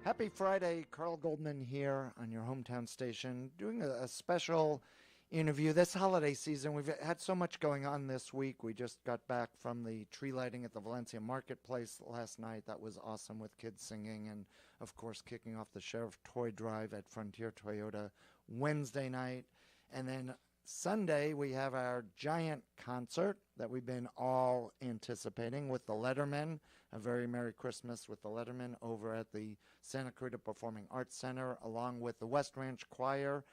Happy Friday, Carl Goldman here on your hometown station, doing a special interview this holiday season. We've had so much going on this week. We just got back from the tree lighting at the Valencia Marketplace last night. That was awesome with kids singing and, of course, kicking off the Sheriff Toy Drive at Frontier Toyota Wednesday night. And then Sunday, we have our giant concert that we've been all anticipating with the Lettermen. A very Merry Christmas with the Lettermen over at the Santa Clarita Performing Arts Center, along with the West Ranch Choir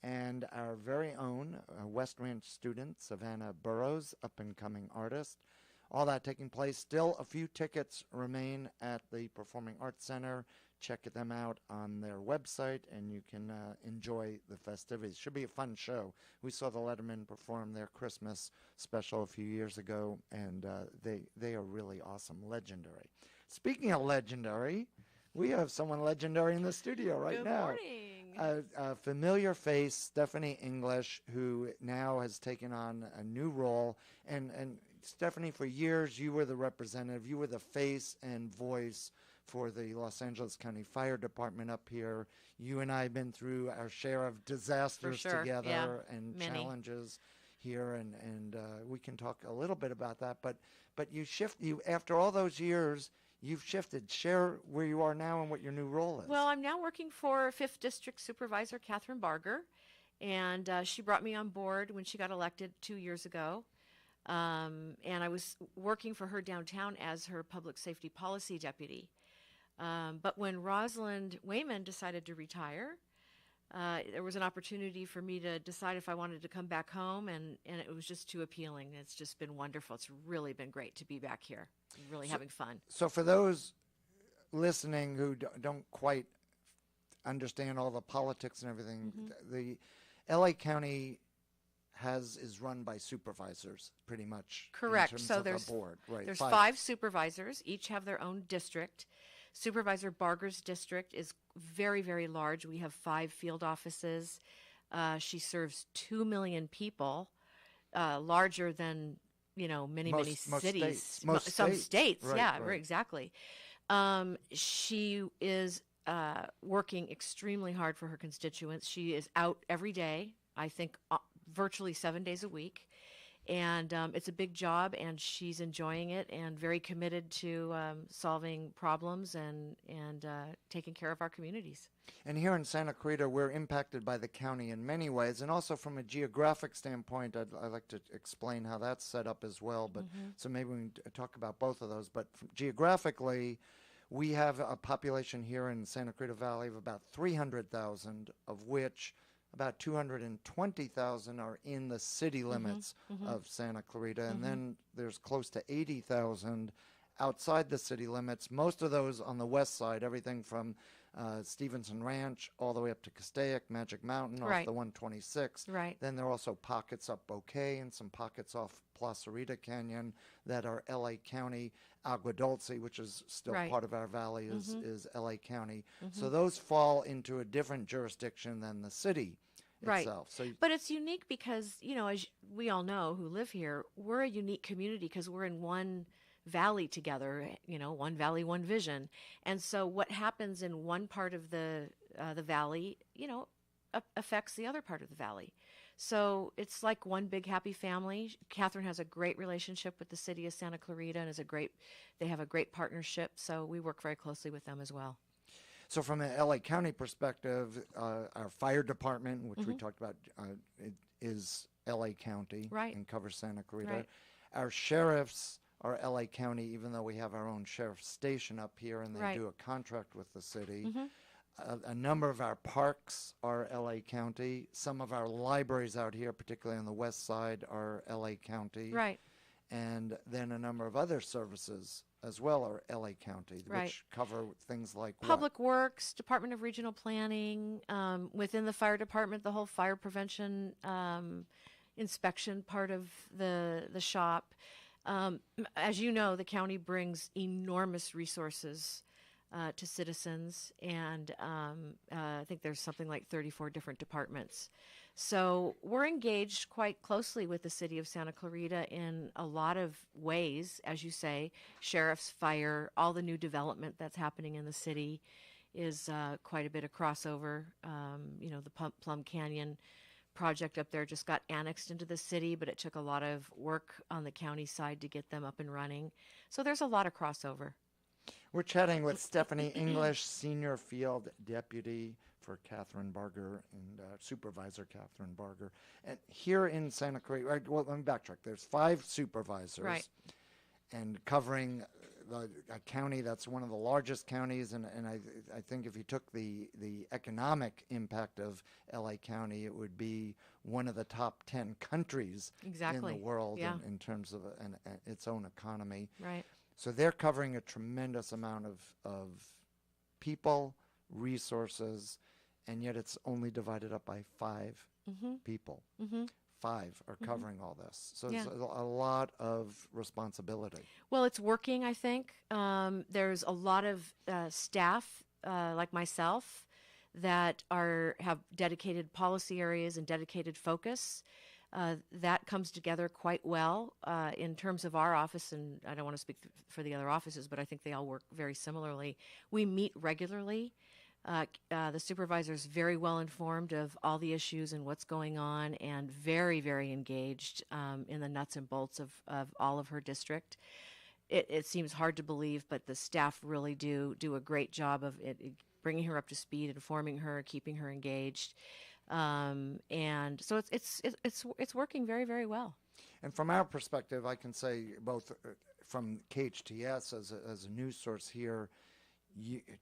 and our very own West Ranch student, Savannah Burrows, up-and-coming artist. All that taking place. Still, a few tickets remain at the Performing Arts Center. Check them out on their website, and you can enjoy the festivities. Should be a fun show. We saw the Lettermen perform their Christmas special a few years ago, and they are really awesome, legendary. Speaking of legendary, we have someone legendary in the studio right now. Good morning. A familiar face, Stephanie English, who now has taken on a new role. And Stephanie, for years, you were the representative. You were the face and voice for the Los Angeles County Fire Department up here. You and I have been through our share of disasters together and many challenges here, and we can talk a little bit about that. But you after all those years, you've shifted. Share where you are now and what your new role is. Well, I'm now working for 5th District Supervisor Catherine Barger, and she brought me on board when she got elected 2 years ago. And I was working for her downtown as her public safety policy deputy. But when Rosalind Wayman decided to retire, there was an opportunity for me to decide if I wanted to come back home, and it was just too appealing. It's just been wonderful. It's really been great to be back here, really having fun. So for those listening who don't quite understand all the politics and everything, the LA County is run by supervisors, pretty much. Correct. In terms So of there's a board. Right. there's five supervisors, each have their own district. Supervisor Barger's district is very, very large. We have 5 field offices. She serves 2 million people, larger than many cities. Some states, right, yeah, right. Exactly. She is working extremely hard for her constituents. She is out every day, I think virtually 7 days a week. And it's a big job, and she's enjoying it and very committed to solving problems and taking care of our communities. And here in Santa Clarita, we're impacted by the county in many ways, and also from a geographic standpoint, I'd like to explain how that's set up as well. But so maybe we can talk about both of those. But geographically, we have a population here in Santa Clarita Valley of about 300,000, of which about 220,000 are in the city limits of Santa Clarita, and then there's close to 80,000 outside the city limits. Most of those on the west side, everything from Stevenson Ranch all the way up to Castaic, Magic Mountain, off the 126. Right. Then there are also pockets up Bouquet and some pockets off Placerita Canyon that are LA County. Agua Dulce, which is still part of our valley, is LA County. So those fall into a different jurisdiction than the city itself. So, but it's unique because, as we all know who live here, we're a unique community because we're in one valley together, one valley, one vision. And so what happens in one part of the valley, affects the other part of the valley. So it's like one big happy family. Catherine has a great relationship with the city of Santa Clarita, and they have a great partnership. So we work very closely with them as well. So from an LA County perspective, our fire department, which we talked about, it is LA County and covers Santa Clarita. Right. Our sheriffs are LA County, even though we have our own sheriff's station up here, and they do a contract with the city. A number of our parks are LA County. Some of our libraries out here, particularly on the west side, are LA County. Right. And then a number of other services as well are LA County, which cover things like Public Works, Department of Regional Planning, within the fire department, the whole fire prevention inspection part of the shop. As you know, the county brings enormous resources to citizens, and I think there's something like 34 different departments. So we're engaged quite closely with the city of Santa Clarita in a lot of ways, as you say, sheriff's, fire, all the new development that's happening in the city. is quite a bit of crossover. The Plum Canyon project up there just got annexed into the city, but it took a lot of work on the county side to get them up and running. So there's a lot of crossover. We're chatting with Stephanie English, Senior Field Deputy for Catherine Barger and Supervisor Catherine Barger. And here in Santa Clarita, right, well, let me backtrack. There's 5 supervisors. Right. And covering a county that's one of the largest counties, and I think if you took the economic impact of LA County, it would be one of the top 10 countries Exactly. in the world Yeah. in terms of its own economy. Right. So they're covering a tremendous amount of people, resources, and yet it's only divided up by 5 people. 5 are covering all this. So Yeah. it's a lot of responsibility. Well, it's working, I think. There's a lot of staff like myself that have dedicated policy areas and dedicated focus. That comes together quite well in terms of our office, and I don't want to speak for the other offices, but I think they all work very similarly. We meet regularly. The supervisor is very well informed of all the issues and what's going on, and very, very engaged in the nuts and bolts of all of her district. It seems hard to believe, but the staff really do a great job of bringing her up to speed, informing her, keeping her engaged, and so it's working very, very well. And from our perspective, I can say both from KHTS as a news source here,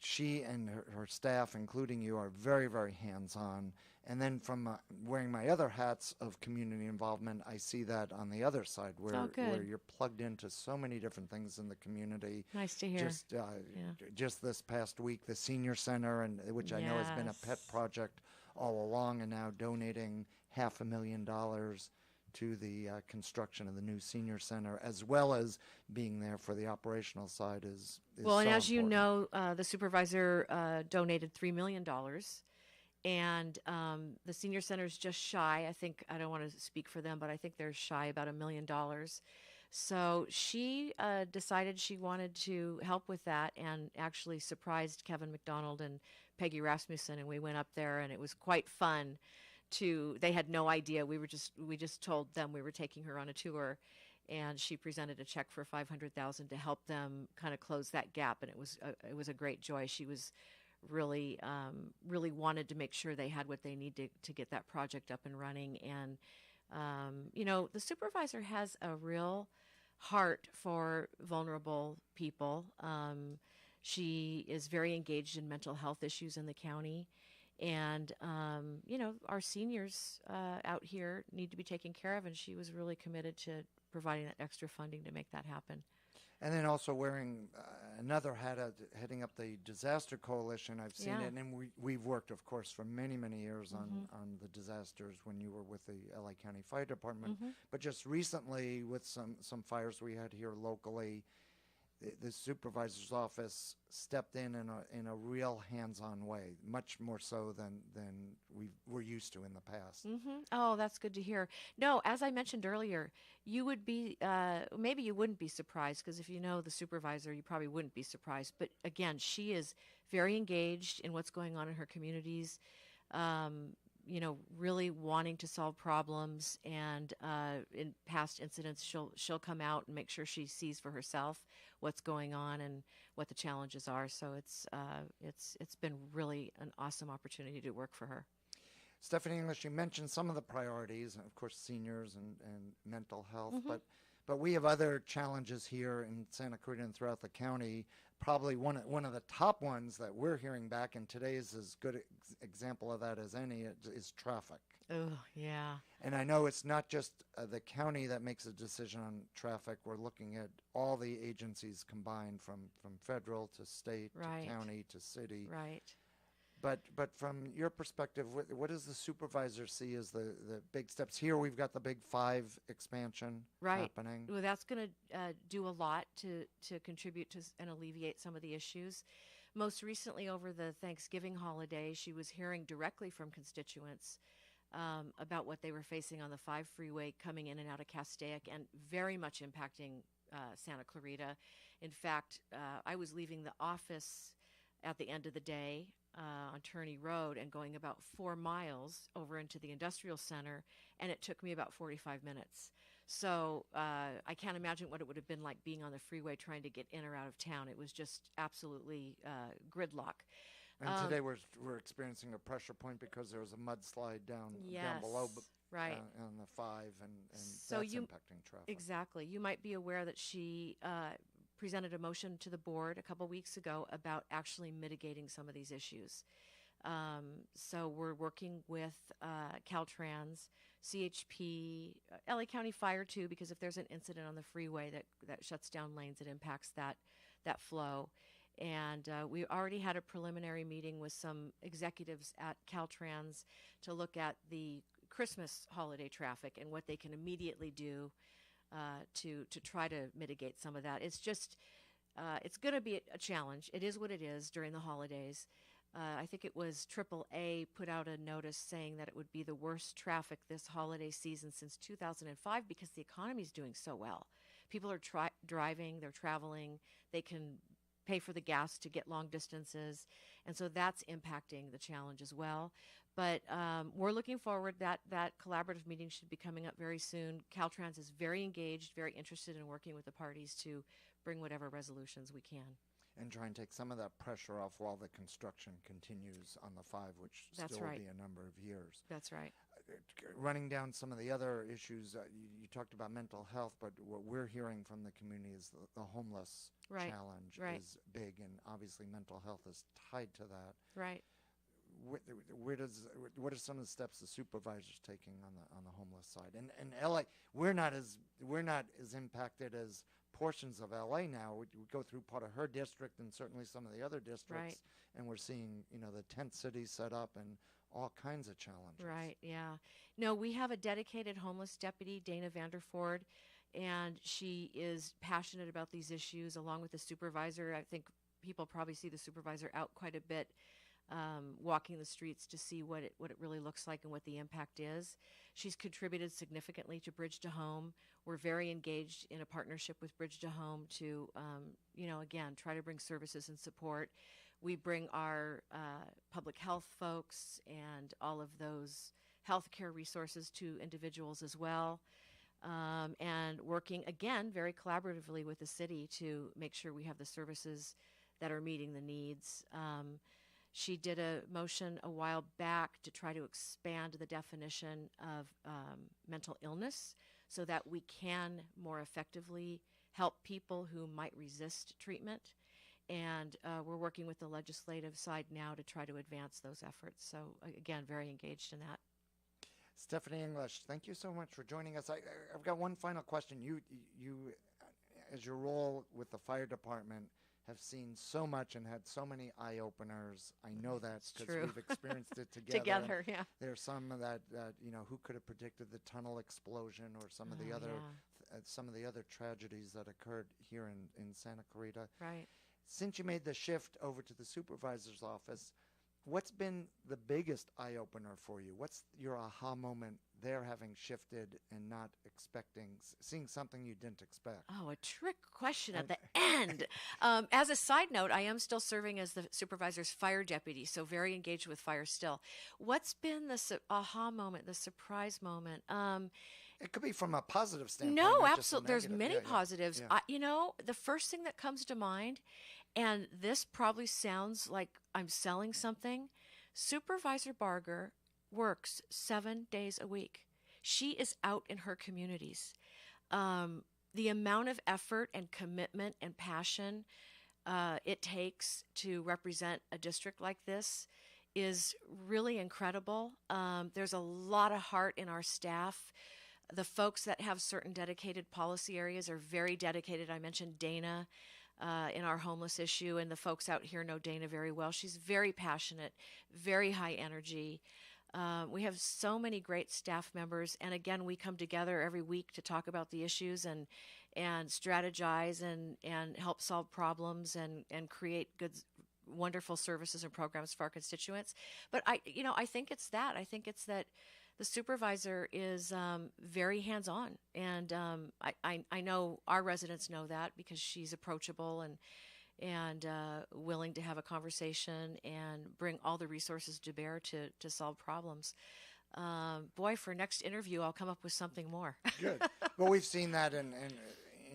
she and her staff, including you, are very, very hands-on. And then from wearing my other hats of community involvement, I see that on the other side where you're plugged into so many different things in the community. Nice to hear. Just this past week, the senior center, which I know has been a pet project all along, and now donating $500,000 to the construction of the new senior center, as well as being there for the operational side is well, and so as you important. know, the supervisor donated $3 million, and the senior center is just shy. I think, I don't want to speak for them, but I think they're shy about $1 million. So she decided she wanted to help with that, and actually surprised Kevin McDonald and Peggy Rasmussen, and we went up there, and it was quite fun. They had no idea. We just told them we were taking her on a tour, and she presented a check for $500,000 to help them kind of close that gap, and it was a great joy. She was really wanted to make sure they had what they need to get that project up and running. And the supervisor has a real heart for vulnerable people. She is very engaged in mental health issues in the county. And, our seniors out here need to be taken care of, and she was really committed to providing that extra funding to make that happen. And then also wearing another hat, heading up the disaster coalition. I've seen it, and we've worked, of course, for many, many years on the disasters when you were with the LA County Fire Department. But just recently, with some fires we had here locally, the supervisor's office stepped in a real hands-on way, much more so than we're used to in the past. Oh, that's good to hear. No, as I mentioned earlier, you would be maybe you wouldn't be surprised, because if you know the supervisor, you probably wouldn't be surprised. But again, she is very engaged in what's going on in her communities. Really wanting to solve problems, and in past incidents, she'll come out and make sure she sees for herself what's going on and what the challenges are. So it's been really an awesome opportunity to work for her. Stephanie English, you mentioned some of the priorities, of course, seniors and mental health, but we have other challenges here in Santa Clarita and throughout the county. Probably one of the top ones that we're hearing back, and today is as good example of that as any, is traffic. Oh, yeah. And I know it's not just the county that makes a decision on traffic. We're looking at all the agencies combined, from federal to state to county to city. Right. But from your perspective, what does the supervisor see as the big steps? Here we've got the big 5 expansion happening. Well, that's going to do a lot to contribute to and alleviate some of the issues. Most recently, over the Thanksgiving holiday, she was hearing directly from constituents about what they were facing on the 5 freeway coming in and out of Castaic, and very much impacting Santa Clarita. In fact, I was leaving the office at the end of the day on Turney Road and going about 4 miles over into the industrial center, and it took me about 45 minutes. So I can't imagine what it would have been like being on the freeway trying to get in or out of town. It was just absolutely gridlock. And today we're experiencing a pressure point because there was a mudslide down below, right. on the 5, and So that's impacting traffic. Exactly. You might be aware that she presented a motion to the board a couple weeks ago about actually mitigating some of these issues. So we're working with Caltrans, CHP, LA County Fire too, because if there's an incident on the freeway that shuts down lanes, it impacts that flow. And we already had a preliminary meeting with some executives at Caltrans to look at the Christmas holiday traffic and what they can immediately do to try to mitigate some of that. It's just, it's going to be a challenge. It is what it is during the holidays. I think it was AAA put out a notice saying that it would be the worst traffic this holiday season since 2005 because the economy is doing so well. People are driving, they're traveling, they can pay for the gas to get long distances, and so that's impacting the challenge as well. But we're looking forward. That collaborative meeting should be coming up very soon. Caltrans is very engaged, very interested in working with the parties to bring whatever resolutions we can. And try and take some of that pressure off while the construction continues on the 5, which That's still right. will be a number of years. That's right. Running down some of the other issues, you talked about mental health, but what we're hearing from the community is the homeless Right. challenge Right. is big, and obviously mental health is tied to that. Right. What are some of the steps the supervisor's taking on the homeless side? And LA, we're not as impacted as portions of LA now. We go through part of her district and certainly some of the other districts, Right. and we're seeing the tent cities set up and all kinds of challenges. Right, yeah. No, we have a dedicated homeless deputy, Dana Vanderford, and she is passionate about these issues along with the supervisor. I think people probably see the supervisor out quite a bit, walking the streets to see what it really looks like and what the impact is. She's contributed significantly to Bridge to Home. We're very engaged in a partnership with Bridge to Home to, again, try to bring services and support. We bring our public health folks and all of those healthcare resources to individuals as well. And working, again, very collaboratively with the city to make sure we have the services that are meeting the needs. She did a motion a while back to try to expand the definition of mental illness so that we can more effectively help people who might resist treatment. And we're working with the legislative side now to try to advance those efforts. So, again, very engaged in that. Stephanie English, thank you so much for joining us. I've got one final question. You, as your role with the fire department, have seen so much and had so many eye-openers. I know that because we've experienced it together. Together, yeah. There's some that who could have predicted the tunnel explosion or some of the other some of the other tragedies that occurred here in Santa Clarita. Right. Since you made the shift over to the supervisor's office, what's been the biggest eye-opener for you? What's your aha moment there, having shifted and not expecting, seeing something you didn't expect? Oh, a trick question at the end. As a side note, I am still serving as the supervisor's fire deputy, so very engaged with fire still. What's been the aha moment, the surprise moment? It could be from a positive standpoint. No, absolutely. There's many positives. Yeah. The first thing that comes to mind, and this probably sounds like I'm selling something, Supervisor Barger works 7 days a week. She is out in her communities. The amount of effort and commitment and passion it takes to represent a district like this is really incredible. There's a lot of heart in our staff. The folks that have certain dedicated policy areas are very dedicated. I mentioned Dana in our homeless issue, and the folks out here know Dana very well. She's very passionate, very high energy. We have so many great staff members, and again, we come together every week to talk about the issues and strategize and help solve problems and create good, wonderful services and programs for our constituents. But I think it's that. I think it's that the supervisor is very hands-on, and I know our residents know that because she's approachable and willing to have a conversation and bring all the resources to bear to solve problems. Boy, for next interview, I'll come up with something more. Good. Well, we've seen that in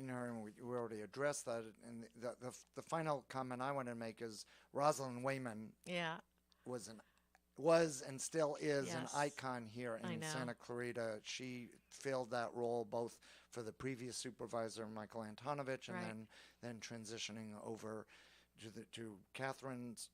her, and we already addressed that. And the final comment I want to make is Rosalind Wayman Yeah, was and still is an Yes. icon here I in know. Santa Clarita. She filled that role both for the previous supervisor, Michael Antonovich, and Right. then transitioning over to Catherine's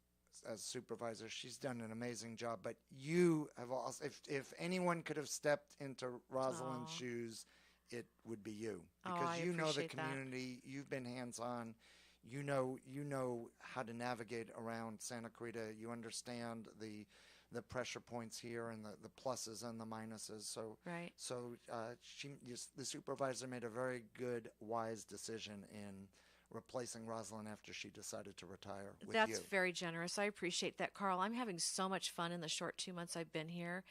as supervisor. She's done an amazing job. But you have also, if anyone could have stepped into Rosalind's Aw. shoes, it would be you, Oh, because I you know the appreciate that. community. You've been hands-on. You know how to navigate around Santa Clarita. You understand the pressure points here and the pluses and the minuses. Right. The supervisor made a very good, wise decision in replacing Rosalind after she decided to retire with That's you. very generous. I appreciate that, Carl. I'm having so much fun in the short 2 months I've been here.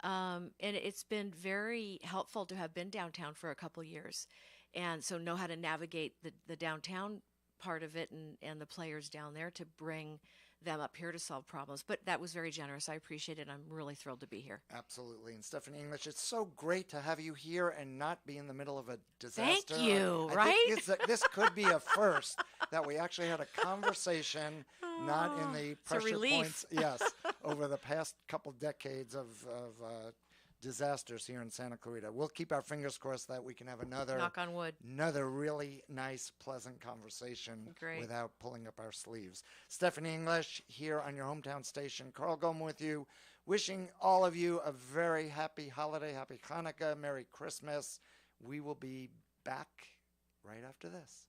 And it's been very helpful to have been downtown for a couple years. And so know how to navigate the downtown part of it and the players down there to bring them up here to solve problems. But that was very generous. I appreciate it. I'm really thrilled to be here. Absolutely. And Stephanie English, it's so great to have you here and not be in the middle of a disaster. Thank you, I right? think this could be a first, that we actually had a conversation, not in the it's a pressure relief. points, yes, over the past couple decades of disasters here in Santa Clarita. We'll keep our fingers crossed that we can have Knock on wood. another really nice, pleasant conversation Great. without pulling up our sleeves. Stephanie English here on your hometown station. Carl Goldman with you, wishing all of you a very happy holiday, happy Hanukkah, Merry Christmas. We will be back right after this.